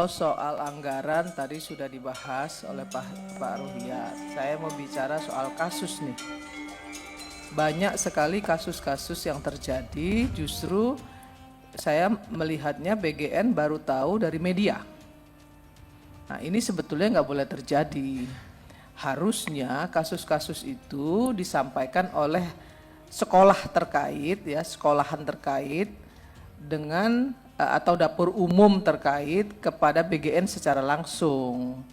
Kalau soal anggaran tadi sudah dibahas oleh Pak Ruhiyat. Saya mau bicara soal kasus nih. Banyak sekali kasus-kasus yang terjadi, justru saya melihatnya BGN baru tahu dari media. Nah, ini sebetulnya nggak boleh terjadi. Harusnya kasus-kasus itu disampaikan oleh sekolah terkait, ya, sekolahan terkait dengan atau dapur umum terkait kepada BGN secara langsung.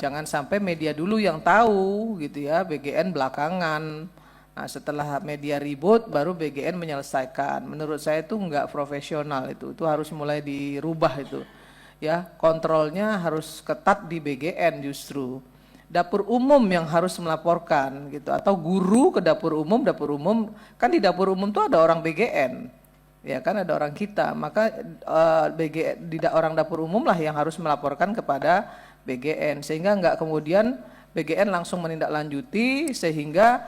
Jangan sampai media dulu yang tahu gitu ya, BGN belakangan. Nah, setelah media ribut baru BGN menyelesaikan. Menurut saya itu enggak profesional itu harus mulai dirubah itu. Ya, kontrolnya harus ketat di BGN justru. Dapur umum yang harus melaporkan gitu, atau guru ke dapur umum kan di dapur umum tuh ada orang BGN. Ya kan ada orang kita, maka orang dapur umum lah yang harus melaporkan kepada BGN, sehingga enggak kemudian BGN langsung menindaklanjuti sehingga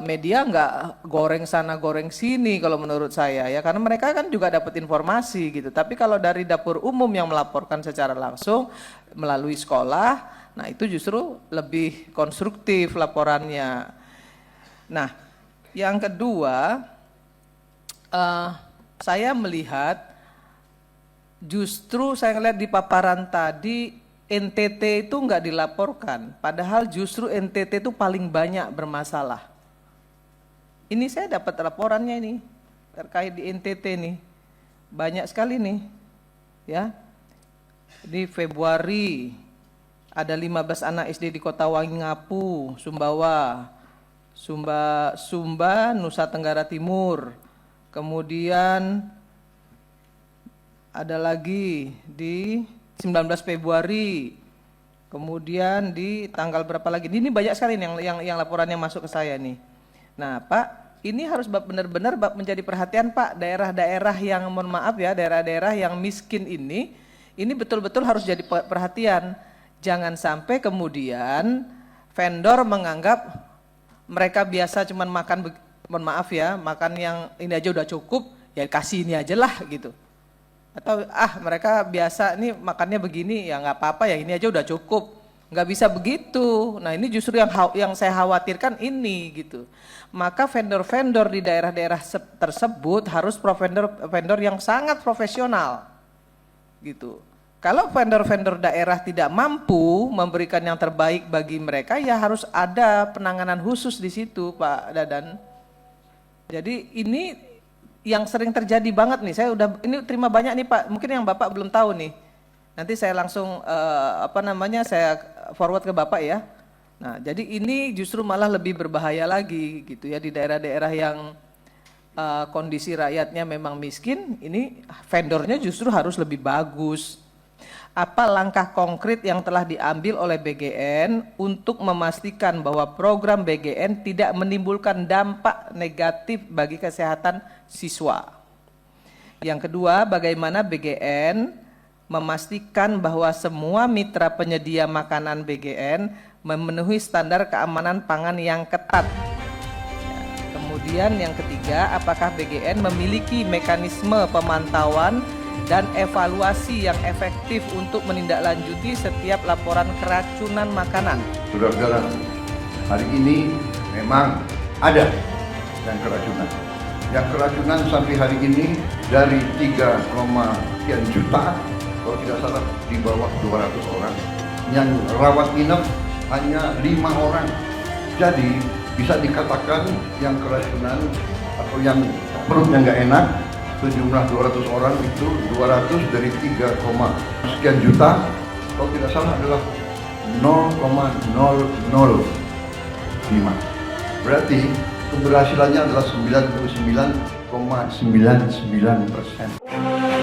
media enggak goreng sana goreng sini kalau menurut saya ya, karena mereka kan juga dapat informasi gitu. Tapi kalau dari dapur umum yang melaporkan secara langsung melalui sekolah, nah itu justru lebih konstruktif laporannya. Nah, yang kedua, saya melihat justru saya ngelihat di paparan tadi NTT itu enggak dilaporkan, padahal justru NTT itu paling banyak bermasalah. Ini saya dapat laporannya ini terkait di NTT nih, banyak sekali nih, ya. Di Februari ada 15 anak SD di Kota Waingapu, Sumba, Nusa Tenggara Timur. Kemudian ada lagi di 19 Februari. Kemudian di tanggal berapa lagi? Ini banyak sekali nih yang laporannya masuk ke saya nih. Nah, Pak, ini harus benar-benar menjadi perhatian, Pak. Daerah-daerah yang, mohon maaf ya, daerah-daerah yang miskin ini betul-betul harus jadi perhatian. Jangan sampai kemudian vendor menganggap mereka biasa cuman makan, mohon maaf ya, makan yang ini aja udah cukup, ya kasih ini aja lah gitu. Atau mereka biasa nih makannya begini, ya nggak apa-apa ya, ini aja udah cukup. Nggak bisa begitu. Nah, ini justru yang saya khawatirkan ini gitu. Maka vendor-vendor di daerah-daerah tersebut harus vendor yang sangat profesional gitu. Kalau vendor-vendor daerah tidak mampu memberikan yang terbaik bagi mereka, ya harus ada penanganan khusus di situ, Pak Dadan. Jadi ini yang sering terjadi banget nih. Saya ini terima banyak nih, Pak. Mungkin yang Bapak belum tahu nih. Nanti saya langsung saya forward ke Bapak ya. Nah, jadi ini justru malah lebih berbahaya lagi gitu ya, di daerah-daerah yang kondisi rakyatnya memang miskin, ini vendornya justru harus lebih bagus. Apa langkah konkret yang telah diambil oleh BGN untuk memastikan bahwa program BGN tidak menimbulkan dampak negatif bagi kesehatan siswa? Yang kedua, bagaimana BGN memastikan bahwa semua mitra penyedia makanan BGN memenuhi standar keamanan pangan yang ketat? Kemudian yang ketiga, apakah BGN memiliki mekanisme pemantauan dan evaluasi yang efektif untuk menindaklanjuti setiap laporan keracunan makanan? Saudara-saudara, hari ini memang ada yang keracunan. Yang keracunan sampai hari ini dari 3, sekian juta, kalau tidak salah di bawah 200 orang. Yang rawat inap hanya 5 orang. Jadi bisa dikatakan yang keracunan atau yang perutnya nggak enak sejumlah 200 orang itu 200 dari 3, sekian juta, kalau tidak salah adalah 0,005. Berarti keberhasilannya adalah 99,99%.